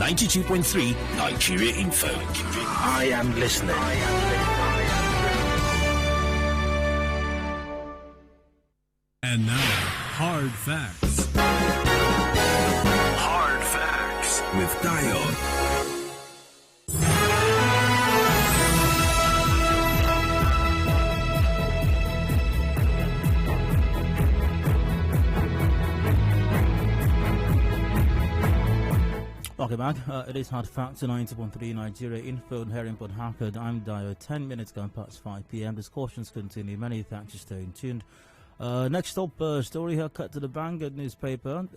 92.3 Nigeria Info. I am listening. And now, Hard Facts. Hard Facts with Dion. Welcome back. It is Hard Facts on 90.3 Nigeria Info and here in Port Harcourt. I'm Dio. 10 minutes gone past 5 p.m. Discussions continue. Many thanks for staying tuned. Next up, story here cut to the Vanguard newspaper.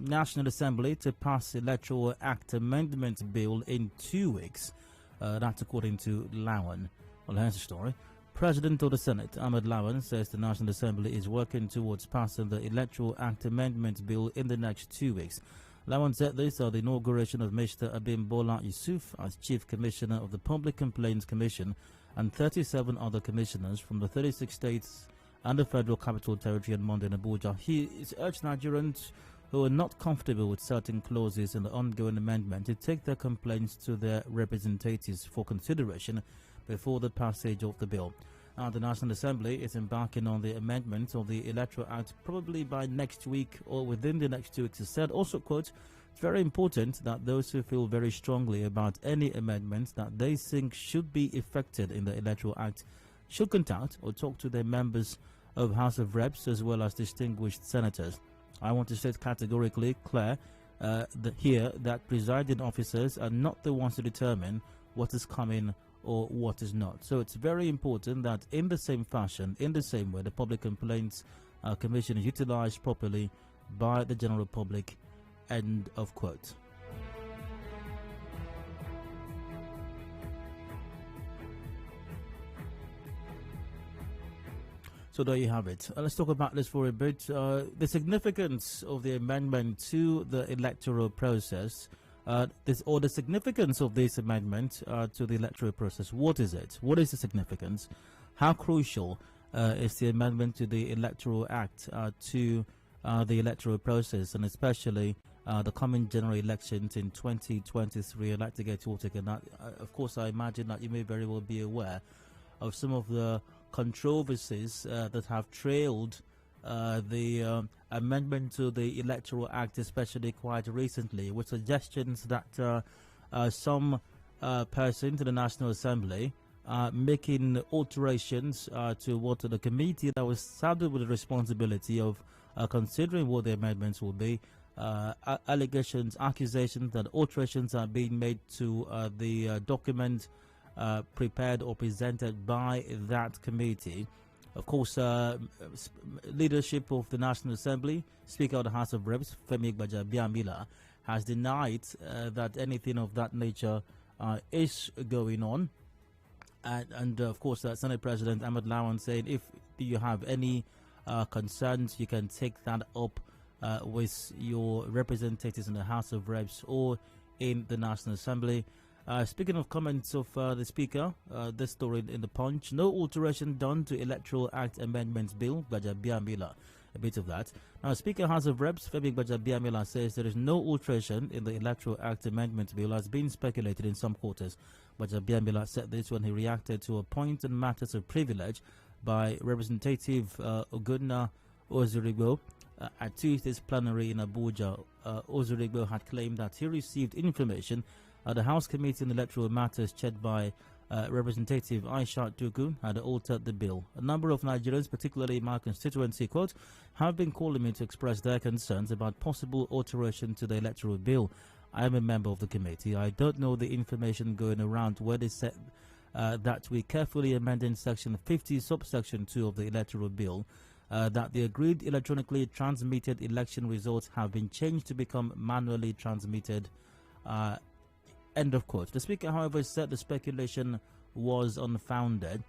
National Assembly to pass Electoral Act Amendment Bill in 2 weeks. That's according to Lawan. Well, here's the story. President of the Senate, Ahmed Lawan, says the National Assembly is working towards passing the Electoral Act Amendment Bill in the next 2 weeks. Lawan said this at the inauguration of Mr. Abimbola Yusuf as Chief Commissioner of the Public Complaints Commission and 37 other commissioners from the 36 states and the Federal Capital Territory on Monday in Abuja. He urged Nigerians who are not comfortable with certain clauses in the ongoing amendment to take their complaints to their representatives for consideration before the passage of the bill. The National Assembly is embarking on the amendment of the Electoral Act probably by next week or within the next 2 weeks. It said also, quote, it's very important that those who feel very strongly about any amendments that they think should be effected in the Electoral Act should contact or talk to their members of House of Reps as well as distinguished senators. I want to state categorically clear that presiding officers are not the ones to determine what is coming or what is not. So it's very important that in the same fashion, in the same way, the Public Complaints Commission is utilized properly by the general public. End of quote. So there you have it. Let's talk about this for a bit. The significance of the amendment to the electoral process. The significance of this amendment to the electoral process. What is it? What is the significance? How crucial is the amendment to the Electoral Act to the electoral process, and especially the coming general elections in 2023? I'd like to get your take on that. Of course, I imagine that you may very well be aware of some of the controversies that have trailed the amendment to the Electoral Act, especially quite recently, with suggestions that some persons in the National Assembly making alterations to what the committee that was saddled with the responsibility of considering what the amendments will be, allegations, accusations that alterations are being made to the document prepared or presented by that committee. Of course, leadership of the National Assembly, Speaker of the House of Reps, Femi Gbajabiamila, has denied that anything of that nature is going on. And of course, Senate President Ahmed Lawan said if you have any concerns, you can take that up with your representatives in the House of Reps or in the National Assembly. Speaking of comments of the Speaker, this story in the Punch: no alteration done to Electoral Act Amendments Bill, Gbajabiamila. A bit of that. Now, Speaker House of Reps Femi Gbajabiamila says there is no alteration in the Electoral Act Amendments Bill as being speculated in some quarters. Gbajabiamila said this when he reacted to a point on matters of privilege by Representative Ogunna Ozurigbo at Tuesday's plenary in Abuja. Ozurigbo had claimed that he received information the House Committee on Electoral Matters, chaired by Representative Aisha Dugu, had altered the bill. A number of Nigerians, particularly in my constituency, quote, have been calling me to express their concerns about possible alteration to the electoral bill. I am a member of the committee. I don't know the information going around where they said that we carefully amended Section 50, subsection 2 of the electoral bill, that the agreed electronically transmitted election results have been changed to become manually transmitted. End of quote. The Speaker, however, said the speculation was unfounded.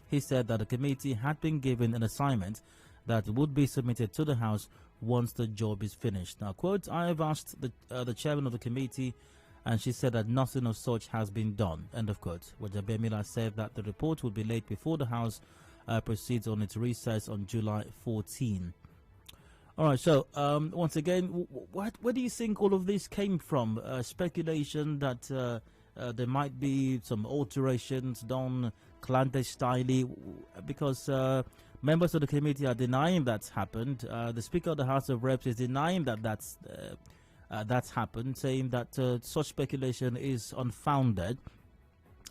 He said that the committee had been given an assignment that would be submitted to the House once the job is finished. Now, quote, I have asked the chairman of the committee, and she said that nothing of such has been done. End of quote. Gbajabiamila said that the report will be laid before the House proceeds on its recess on July 14. All right. So once again, where do you think all of this came from? Speculation that there might be some alterations done clandestinely, because members of the committee are denying that's happened. The Speaker of the House of Reps is denying that that's happened, saying that such speculation is unfounded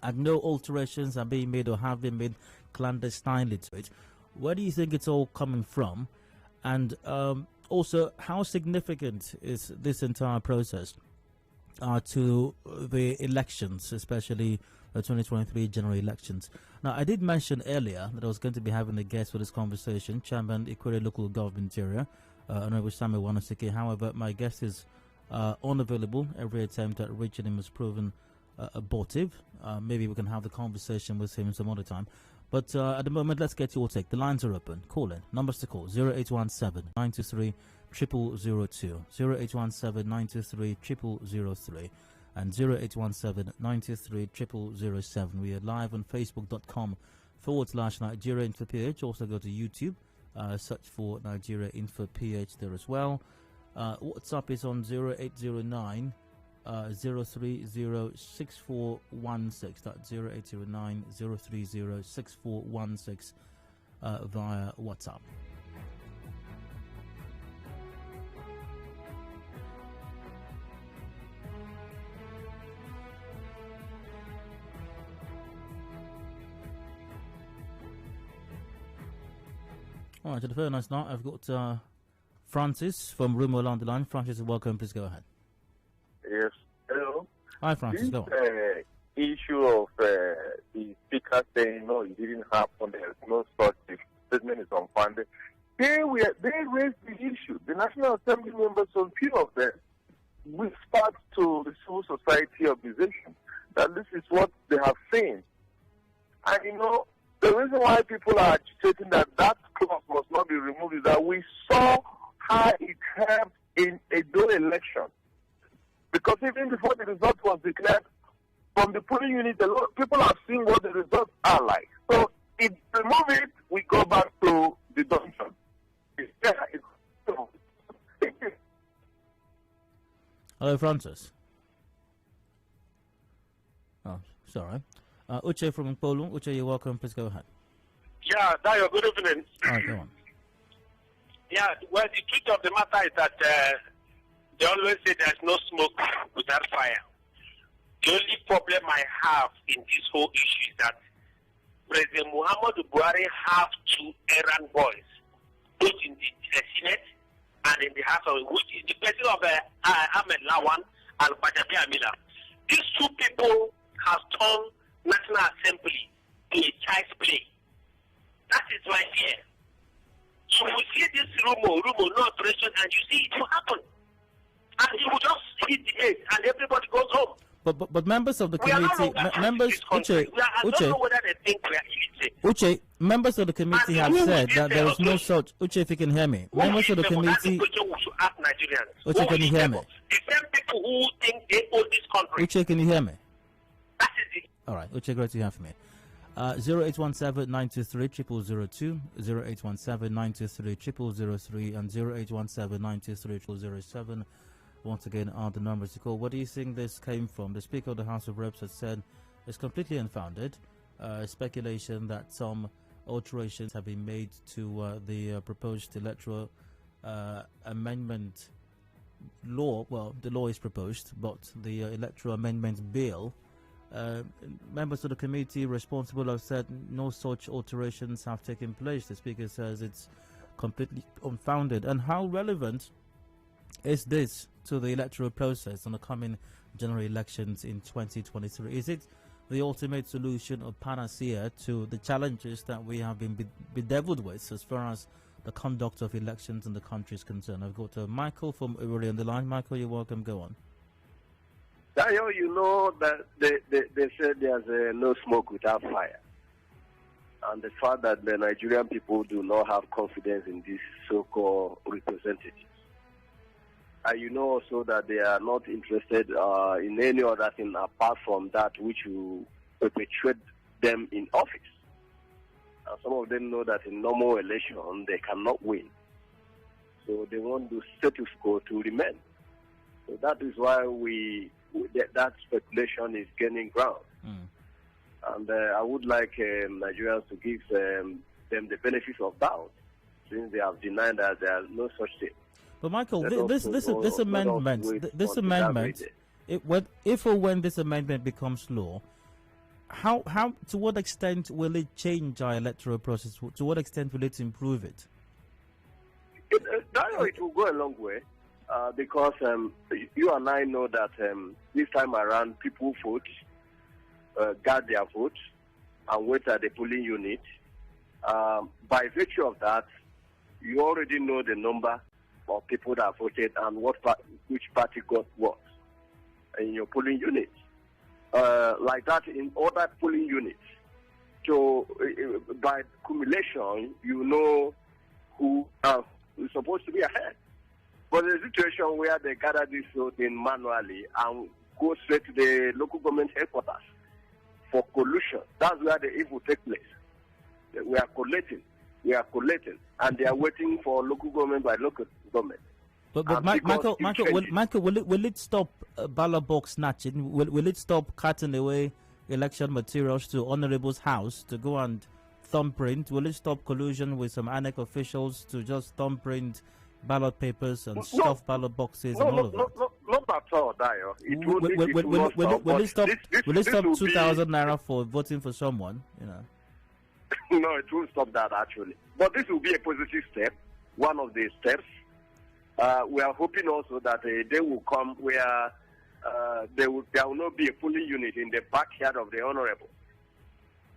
and no alterations are being made or have been made clandestinely to it. Where do you think it's all coming from? And also, how significant is this entire process to the elections, especially the 2023 general elections? Now, I did mention earlier that I was going to be having a guest for this conversation, Chairman Equity Local Government Area, Honorable Samuel Wanosike. However, my guest is unavailable. Every attempt at reaching him has proven abortive. Maybe we can have the conversation with him some other time. But at the moment, let's get your take. The lines are open. Call in. Numbers to call: 0817 923 0002, 0817 923 0003, and 0817 923 0007. We are live on Facebook.com/Nigeria Info PH. Also go to YouTube, search for Nigeria Info PH there as well. WhatsApp is on 0809 0306416. That's 0809 0306416 via WhatsApp. All right, to the very nice now, I've got Francis from Rumo along the line. Francis, welcome. Please go ahead. Yes. Hello. Hi, Francis. Go on. Issue of the speaker saying no, it didn't happen. There's no such statement is unfounded. They raised the issue. The National Assembly members, some few of them, whispered to the civil society organization that this is what they have seen. And the reason why people are agitating that clause must not be removed is that we saw how it helped in a dual election. Because even before the result was declared, from the polling unit, a lot of people have seen what the results are like. So if we remove it, we go back to the dungeon. Hello, Francis. Oh, sorry. Uche from Polu. Uche, you're welcome. Please go ahead. Yeah, Dayo, good evening. All right, go on. Yeah, well, the truth of the matter is that they always say there's no smoke without fire. The only problem I have in this whole issue is that President Muhammadu Buhari have two errand boys, both in the Senate and in the House of, which is the president of Ahmed Lawan and Bajabi Amila. These two people have turned National Assembly to a child's play. That is my fear. So we see this rumor, no operation, and you see it will happen. And it will just hit the edge, and everybody goes home. But members of the committee, members, Uche, members of the committee have said that there is no such. Uche, if you can hear me, members of the committee. Uche, can you hear me? The same people who think they own this country. Uche, can you hear me? That is it. All right, Uche, great to have me. 0817 923 0002, 0817 923 0003, and 0817 923 0007. Once again, are the numbers to call. What do you think this came from? The Speaker of the House of Reps has said it's completely unfounded. Speculation that some alterations have been made to the proposed electoral amendment law. Well, the law is proposed, but the electoral amendment bill. Members of the committee responsible have said no such alterations have taken place. The Speaker says it's completely unfounded. And how relevant is this to the electoral process on the coming general elections in 2023? Is it the ultimate solution or panacea to the challenges that we have been bedeviled with as far as the conduct of elections in the country is concerned? I've got Michael from Uri on the line. Michael, you're welcome. Go on. Dayo, you know that they said there's no smoke without fire. And the fact that the Nigerian people do not have confidence in these so-called representatives. And you know also that they are not interested in any other thing apart from that which will perpetuate them in office. And some of them know that in normal election they cannot win. So they want the status quo to remain. So that is why that speculation is gaining ground. And I would like Nigerians to give them the benefit of doubt, since they have denied that there is no such thing. But Michael, this amendment, if or when this amendment becomes law, how to what extent will it change our electoral process? To what extent will it improve it? It will go a long way, because you and I know that this time around people vote, guard their votes, and wait at the polling unit. By virtue of that, you already know the number of people that voted and which party got what in your polling unit. Like that in other polling units. So by accumulation, you know who is supposed to be ahead. But in a situation where they gather this vote in manually and go straight to the local government headquarters for collusion, that's where the evil takes place. We are collating, and they are waiting for local government by local government. But Michael, will it stop ballot box snatching? Will it stop cutting away election materials to honorables' house to go and thumbprint? Will it stop collusion with some ANEC officials to just thumbprint ballot papers and stuff ballot boxes and all of that? Not at all, Dio. Will it stop 2,000 naira for voting for someone? You know. No, it won't stop that actually. But this will be a positive step, one of the steps. We are hoping also that a day will come where there will not be a polling unit in the backyard of the honorable,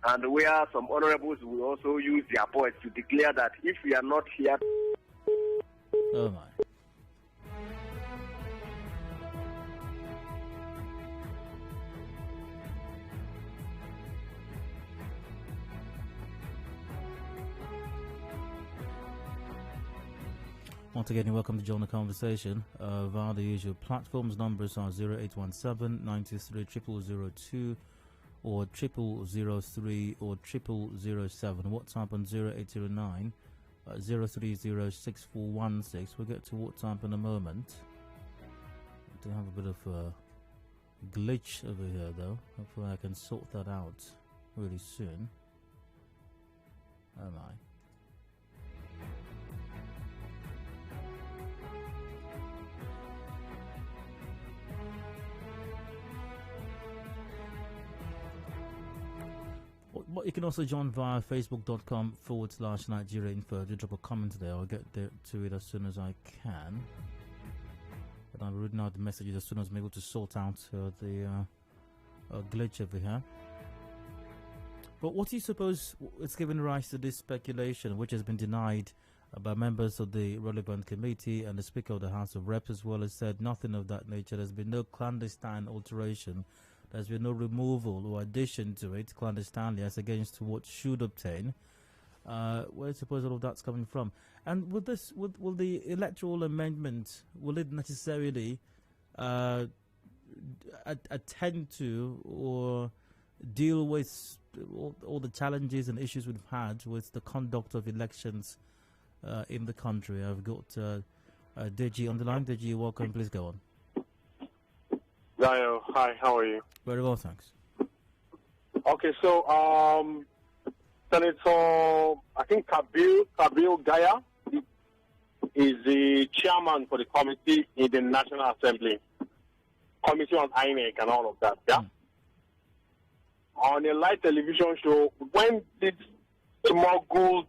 and where some honorables will also use their voice to declare that if we are not here. Oh my. Once again, you're welcome to join the conversation via the usual platforms. Numbers are 0817 93 0002 or 0003 or 0007. WhatsApp on 0809 0306416. We'll get to WhatsApp in a moment. I do have a bit of a glitch over here though. Hopefully I can sort that out really soon. Oh my. Well, you can also join via facebook.com/Nigeria Info. Do drop a comment there. I'll get to it as soon as I can. But I'm reading out the messages as soon as I'm able to sort out the glitch over here. But what do you suppose is giving rise to this speculation, which has been denied by members of the relevant committee, and the Speaker of the House of Reps as well has said nothing of that nature? There's been no clandestine alteration. There's been no removal or addition to it clandestinely as against what should obtain. Where do you suppose all of that's coming from? And will the electoral amendment, will it necessarily attend to or deal with all the challenges and issues we've had with the conduct of elections in the country? I've got Deji on the line. Deji, welcome. Please go on. Dio, hi, how are you? Very well, thanks. Okay, so Senator, I think Kabil Gaya is the chairman for the committee in the National Assembly, Committee on INEC and all of that, yeah? On a live television show, when these smuggled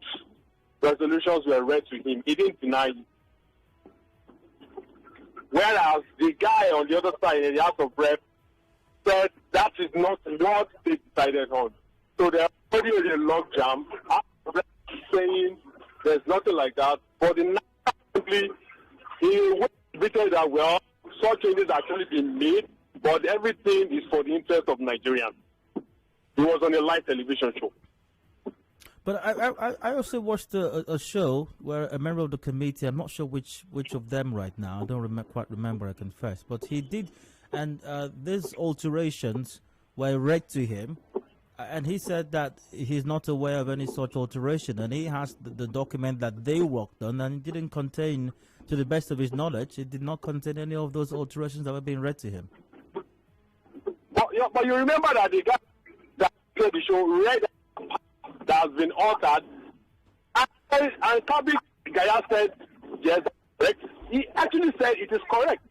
resolutions were read to him, he didn't deny it. Whereas the guy on the other side in the House of Reps said that is not what they decided on. So they're already in a logjam. House of Reps saying there's nothing like that. But the National Assembly, he admitted that, well, such changes actually been made, but everything is for the interest of Nigerians. He was on a live television show. But I also watched a show where a member of the committee, I'm not sure which of them right now, I don't quite remember, I confess, but he did, and these alterations were read to him, And he said that he's not aware of any such alteration, and he has the document that they worked on, and it didn't contain, to the best of his knowledge, it did not contain any of those alterations that were being read to him. But you remember that the guy that played the show read that has been altered, and Kabi Gaya said, yes, correct. He actually said it is correct.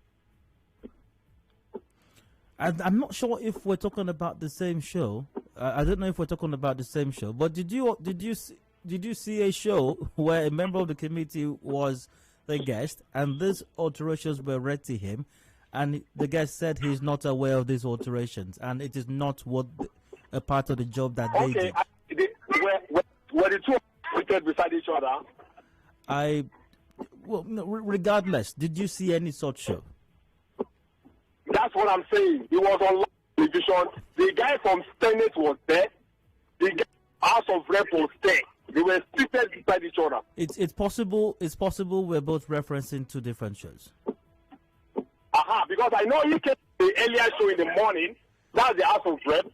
I'm not sure if we're talking about the same show. I don't know if we're talking about the same show. But did you see a show where a member of the committee was the guest and these alterations were read to him, and the guest said he's not aware of these alterations and it is not what a part of the job that they did? Were the two seated beside each other? Regardless, did you see any such show? That's what I'm saying. He was on television. The guy from Senate was there. The guy House of Rep was there. They were seated beside each other. It's possible. It's possible we're both referencing two different shows. Because I know he came to the earlier show in the morning. That's the House of Rep.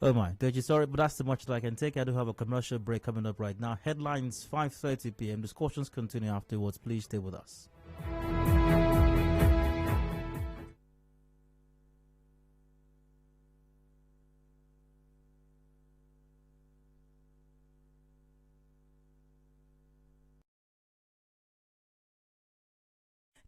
Oh my, Deji, sorry, but that's too much that I can take. I do have a commercial break coming up right now. Headlines 5:30 p.m. Discussions continue afterwards. Please stay with us.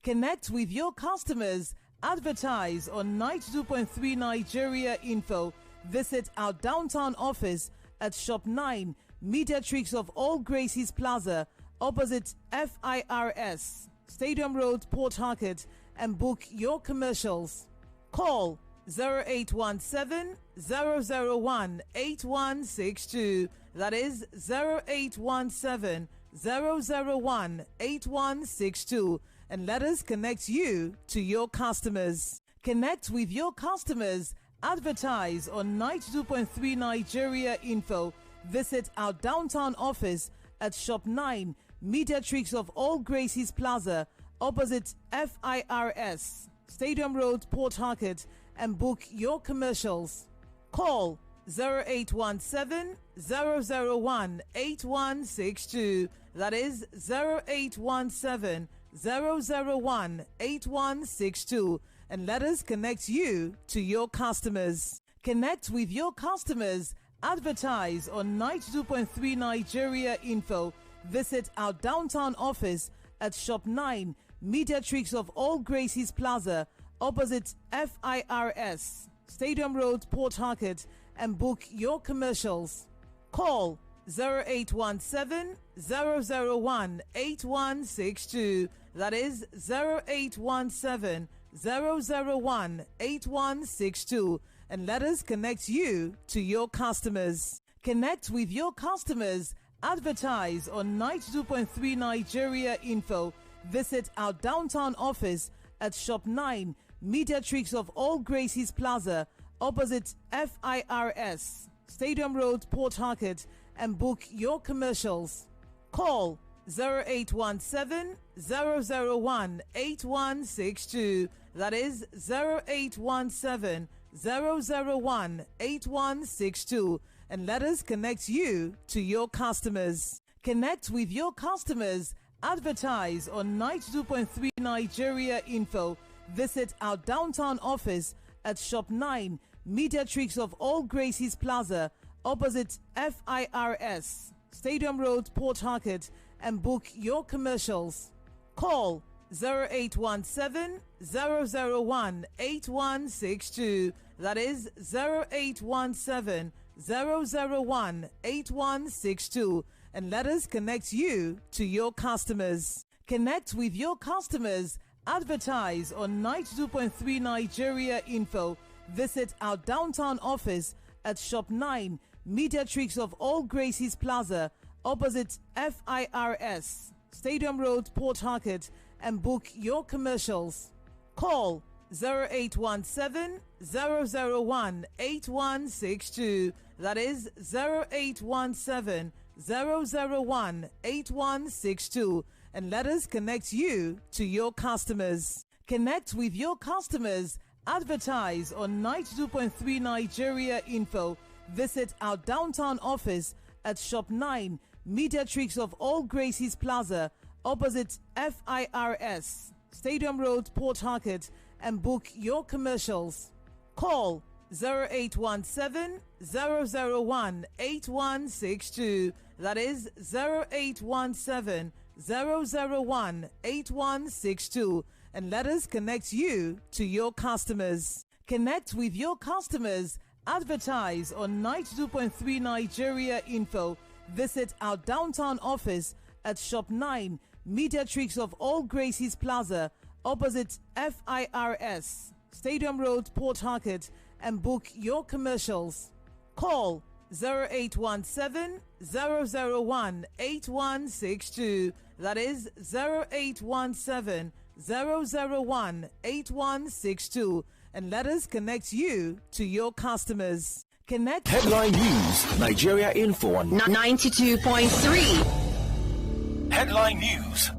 Connect with your customers. Advertise on 92.3 Nigeria Info. Visit our downtown office at Shop 9, Mediatrix of All Gracies Plaza, opposite FIRS, Stadium Road, Port Harcourt, and book your commercials. Call 0817-001-8162. That is 0817-001-8162. And let us connect you to your customers. Connect with your customers. Advertise on 92.3 Nigeria Info. Visit our downtown office at Shop 9, Mediatrix of All Gracies Plaza, opposite FIRS, Stadium Road, Port Harcourt, and book your commercials. Call 0817-001-8162. That is 0817-001-8162, and let us connect you to your customers. Connect with your customers. Advertise on 92.3 Nigeria Info. Visit our downtown office at Shop 9, Mediatrix of All Gracies Plaza, opposite FIRS, Stadium Road, Port Harcourt, and book your commercials. Call 0817-001-8162. That is 0817-001-8162. And let us connect you to your customers. Connect with your customers. Advertise on 92.3 Nigeria Info. Visit our downtown office at Shop 9, Mediatrix of All Gracies Plaza, opposite FIRS, Stadium Road, Port Harcourt, and book your commercials. Call 0817-001-8162. That is 0817-001-8162. And let us connect you to your customers. Connect with your customers. Advertise on 92.3 Nigeria Info. Visit our downtown office at Shop 9, Mediatrix of All Gracies Plaza, opposite FIRS, Stadium Road, Port Harcourt, and book your commercials. Call 0817-001-8162. That is 0817-001-8162. And let us connect you to your customers. Connect with your customers. Advertise on 92.3 Nigeria Info. Visit our downtown office at Shop 9, Mediatrix of All Gracies Plaza, opposite FIRS, Stadium Road, Port Harcourt, and book your commercials. Call 0817-001-8162. That is 0817-001-8162. And let us connect you to your customers. Connect with your customers. Advertise on 92.3 Nigeria Info. Visit our downtown office at Shop 9, Mediatrix of All Gracies Plaza, opposite FIRS, Stadium Road, Port Harcourt, and book your commercials. Call 0817 001 8162. That is 0817 001 8162. And let us connect you to your customers. Connect with your customers. Advertise on 92.3 Nigeria Info. Visit our downtown office at Shop 9, Mediatrix of All Gracies Plaza, opposite FIRS, Stadium Road, Port Harcourt, and book your commercials. Call 0817 001 8162. That is 0817 001 8162. And let us connect you to your customers. Connect. Headline News, Nigeria Info on 92.3. Headline News.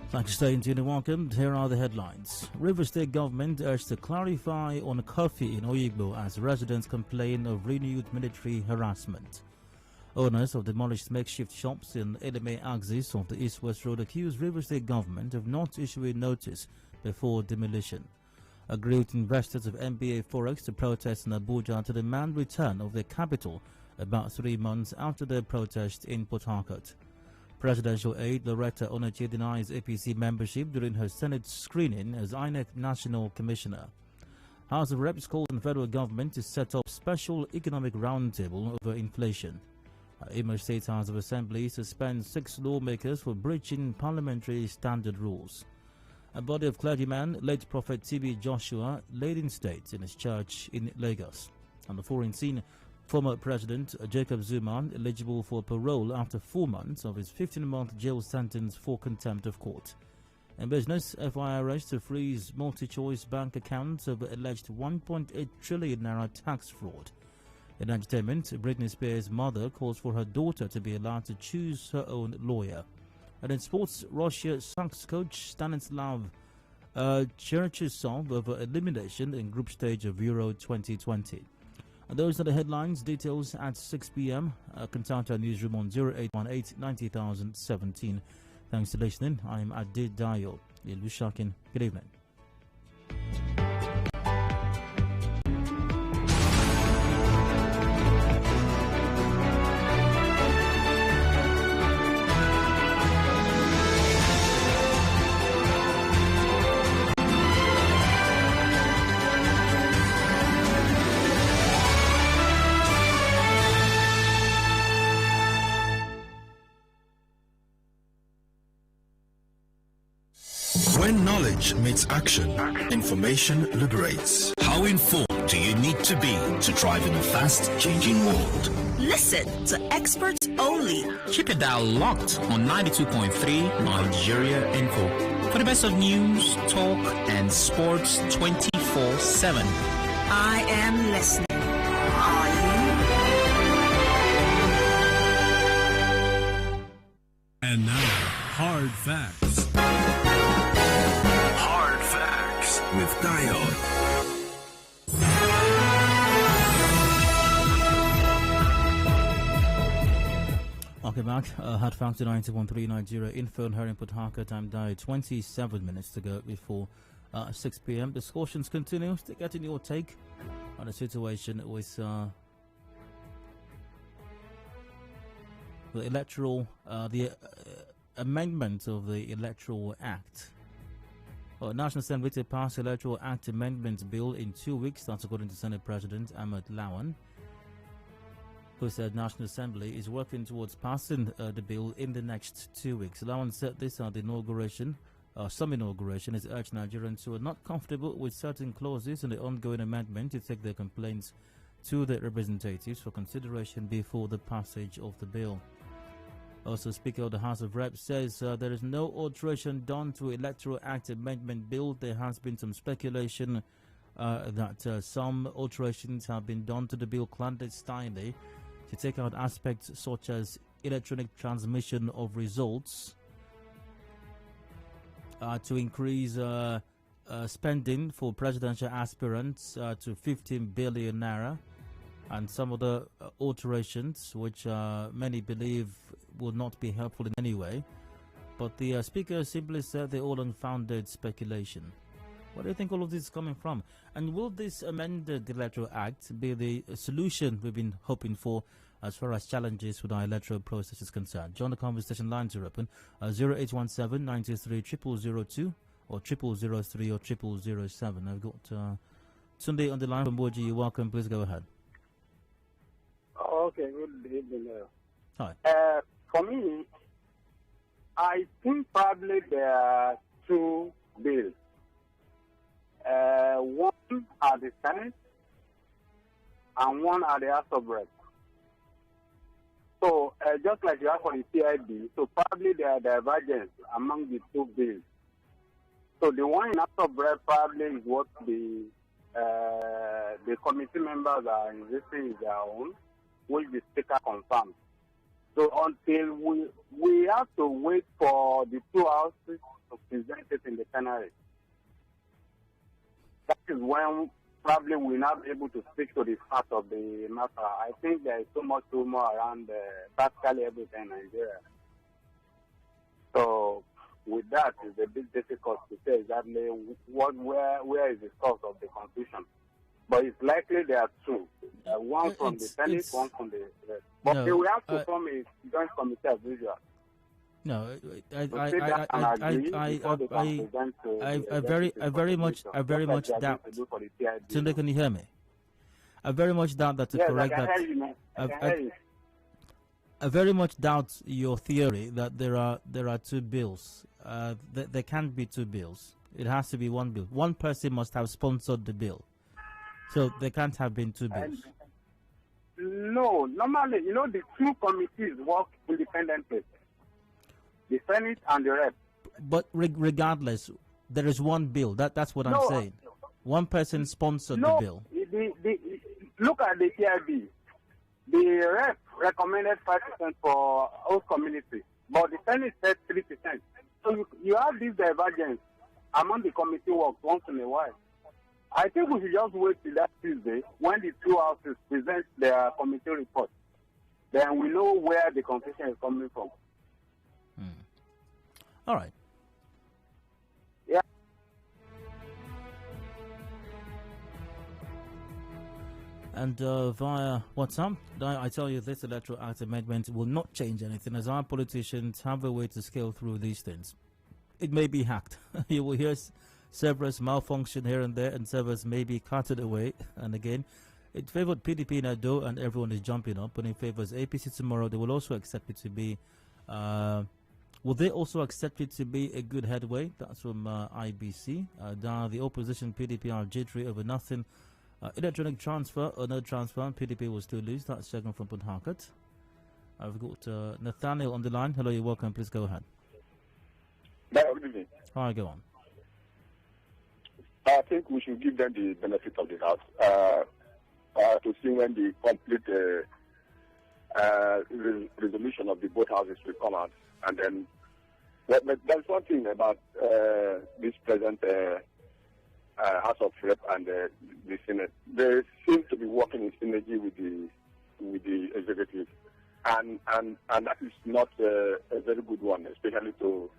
Thanks for staying tuned and welcome. Here are the headlines. River State government urged to clarify on curfew in Oyigbo as residents complain of renewed military harassment. Owners of demolished makeshift shops in Eleme axis of the East-West Road accused River State government of not issuing notice before demolition. Agreed investors of MBA Forex to protest in Abuja to demand return of their capital about 3 months after their protest in Port Harcourt. Presidential aide Loretta Onoche denies APC membership during her Senate screening as INEC National Commissioner. House of Reps called on the federal government to set up special economic roundtable over inflation. Imo State House of Assembly suspends 6 lawmakers for breaching parliamentary standard rules. A body of clergyman, late Prophet TB Joshua, laid in state in his church in Lagos. On the foreign scene, former President Jacob Zuma eligible for parole after 4 months of his 15-month jail sentence for contempt of court. In business, FIRS to freeze multi-choice bank accounts over alleged 1.8 trillion naira tax fraud. In entertainment, Britney Spears' mother calls for her daughter to be allowed to choose her own lawyer. And in sports, Russia sacks coach Stanislav Cherchesov over elimination in group stage of Euro 2020. And those are the headlines. Details at 6 p.m. Contact our newsroom on 0818 90017. Thanks for listening. I'm Adedayo Elusakin. Good evening. When knowledge meets action, information liberates. How informed do you need to be to thrive in a fast-changing world? Listen to experts only. Keep it dial locked on 92.3 Nigeria Info for the best of news, talk, and sports 24/7. I am listening. Are you? And now, hard facts. Hard Facts with Dion. Welcome back. Hard Facts to 90.3 Nigeria Info and here in Port Harcourt. Time died 27 minutes to go before 6 p.m. Discussions continue. Still getting your take on the situation with the electoral, the amendment of the Electoral Act. National Assembly to pass Electoral Act Amendment Bill in 2 weeks. That's according to Senate President Lawan, who said National Assembly is working towards passing the bill in the next 2 weeks. Lawan said this at the inauguration. Some inauguration has urged Nigerians who are not comfortable with certain clauses in the ongoing amendment to take their complaints to their representatives for consideration before the passage of the bill. Also, Speaker of the House of Reps says there is no alteration done to Electoral Act Amendment Bill. There has been some speculation that some alterations have been done to the bill clandestinely to take out aspects such as electronic transmission of results to increase spending for presidential aspirants to 15 billion naira, and some other alterations which many believe will not be helpful in any way. But the speaker simply said they're all unfounded speculation. Where do you think all of this is coming from? And will this amended Electoral Act be the solution we've been hoping for as far as challenges with our electoral process is concerned? Join the conversation. Lines are open. 0817 93 0002 or 0003 or 0007. I've got Sunday on the line from Boji. You're welcome. Please go ahead. Okay, good evening. Hi. For me, I think probably there are two bills. One at the Senate and one at the House of Reps. So, just like you have for the CIB, so probably there are divergence among the two bills. So the one in House of Reps probably is what the committee members are investing in their own, which the Speaker confirms. So until we have to wait for the two houses to present it in the plenary. That is when probably we're not able to speak to the fact of the matter. I think there is so much rumor around practically everything in Nigeria. So with that, it's a bit difficult to say exactly where is the source of the confusion. But it's likely there are two. One from the Senate, one from the rest. But No, they will have to form a joint committee as usual. No, I very much doubt. Tunde, can you hear me? I very much doubt that to correct that. I very much doubt your theory that there are two bills. There can't be two bills. It has to be one bill. One person must have sponsored the bill. So there can't have been two bills. No, normally, the two committees work independently. The Senate and the Rep. But regardless, there is one bill. That's what I'm saying. One person sponsored the bill. Look at the TIB. The Rep recommended 5% for host community, but the Senate said 3%. So you have this divergence among the committee works once in a while. I think we should just wait till that Tuesday when the two houses present their committee report. Then we know where the confusion is coming from. All right. Yeah. And via WhatsApp, I tell you this Electoral Act amendment will not change anything as our politicians have a way to scale through these things. It may be hacked. You will hear servers malfunction here and there, and servers may be carted away. And again, it favored PDP in Ado, and everyone is jumping up. But it favors APC tomorrow. They will also accept it to be. Will they also accept it to be a good headway? That's from IBC. The opposition PDP are jittery over nothing. Electronic transfer or no transfer, PDP will still lose. That's second from Port Harcourt. I've got Nathaniel on the line. Hello, you're welcome. Please go ahead. Good evening. Hi, go on. I think we should give them the benefit of the doubt to see when the complete resolution of the both houses will come out. And then, but there's one thing about this present House of Rep and the Senate. They seem to be working in synergy with the executive, and that is not a very good one, especially to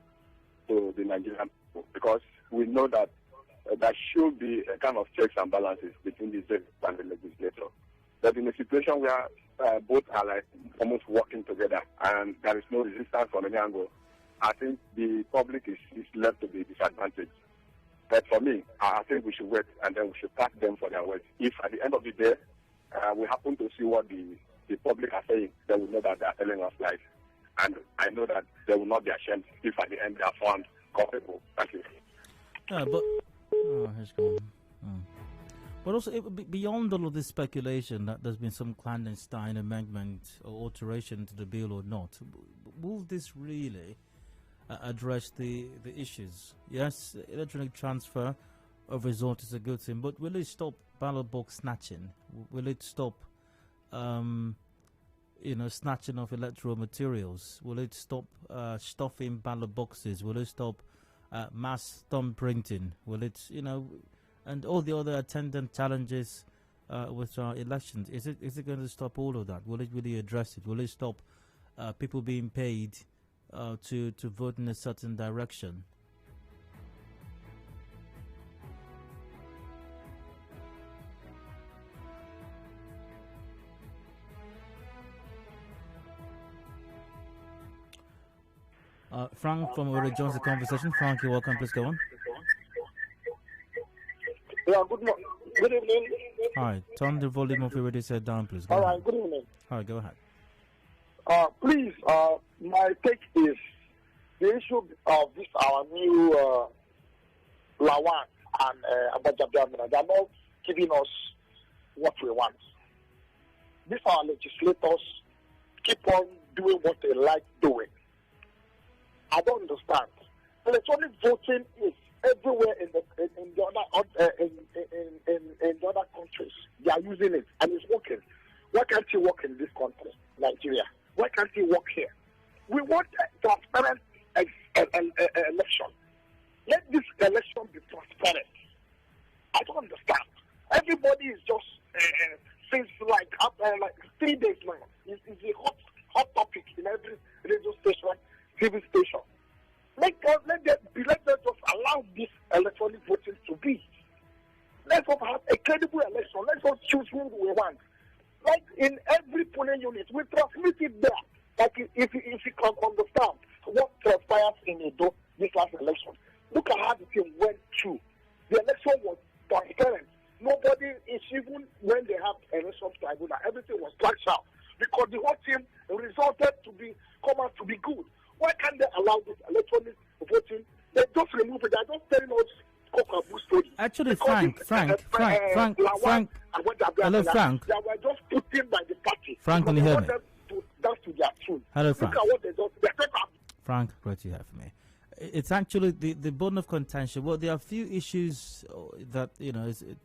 the Nigerian people, because we know that there should be a kind of checks and balances between the executive and the legislature. But in a situation where both are like almost working together and there is no resistance from any angle, I think the public is left to be disadvantaged. But for me, I think we should wait and then we should thank them for their work. If at the end of the day, we happen to see what the public are saying, then we know that they are telling us lies. And I know that they will not be ashamed if at the end they are found culpable. Thank you. Yeah, but he's gone. But also, beyond all of this speculation that there's been some clandestine amendment or alteration to the bill or not, will this really address the issues? Yes, electronic transfer of result is a good thing, but will it stop ballot box snatching? Will it stop, snatching of electoral materials? Will it stop stuffing ballot boxes? Will it stop mass thumbprinting? Will it, and all the other attendant challenges with our elections? Is it going to stop all of that? Will it really address it? Will it stop people being paid to vote in a certain direction? Frank from already joins the conversation. Frank, you're welcome. Please go on. Yeah, good evening. All right, turn the volume of your radio set down, please. Go All ahead. right, good evening. All right, go ahead. Please, my take is the issue of this our new Lawan and Adedayo. They are not giving us what we want. These our legislators keep on doing what they like doing. I don't understand. Electronic voting is everywhere in the other countries. They are using it and it's working. Why can't it work in this country, Nigeria? Why can't it work here? We want a transparent election. Let this election be transparent. I don't understand. Everybody is just since like 3 days now. It's a hot topic in every radio station, TV station. Let them just allow this electronic voting to be. Let's have a credible election. Let's just choose who we want. Like in every polling unit, we transmit it there. Like if you can understand what transpires in this last election. Look at how the thing went through. The election was transparent. Nobody is even when they have election tribunal, everything was blacked out because the whole team resulted to come out to be good. Why can't they allow this electronic voting? They just remove it. They're just telling us cock-a-boo story. Actually, Frank. Hello, Frank. They were just put in by the party. Frank, can you hear me? That's to their tune. Hello, Frank. Look at what they just. Frank, great to have me. It's actually the bone of contention. Well, there are a few issues that,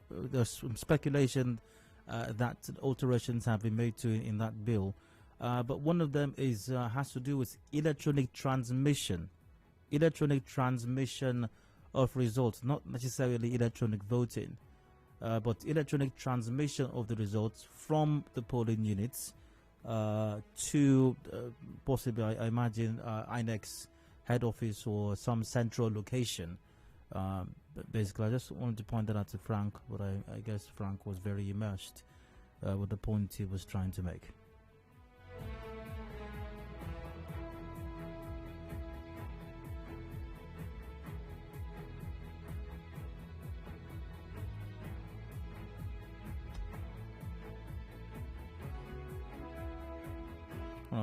there's some speculation that alterations have been made to in that bill. But one of them has to do with electronic transmission of results, not necessarily electronic voting, but electronic transmission of the results from the polling units to possibly, I imagine, INEC's head office or some central location. But basically, I just wanted to point that out to Frank, but I guess Frank was very immersed with the point he was trying to make.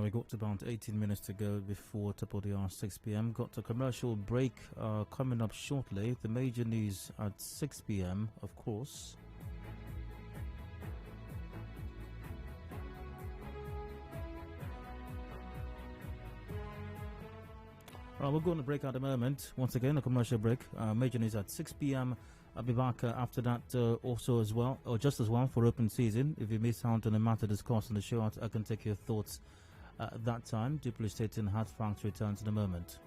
We got about 18 minutes to go before top of the hour, 6 p.m. Got a commercial break coming up shortly. The major news at 6 p.m., of course. We're going to break at the moment. Once again, a commercial break. Major news at 6 p.m. I'll be back after that also as well, or just as well for open season. If you miss out on the matter discussed on the show, I can take your thoughts at that time. Do please stay tuned. Frank returns in a moment.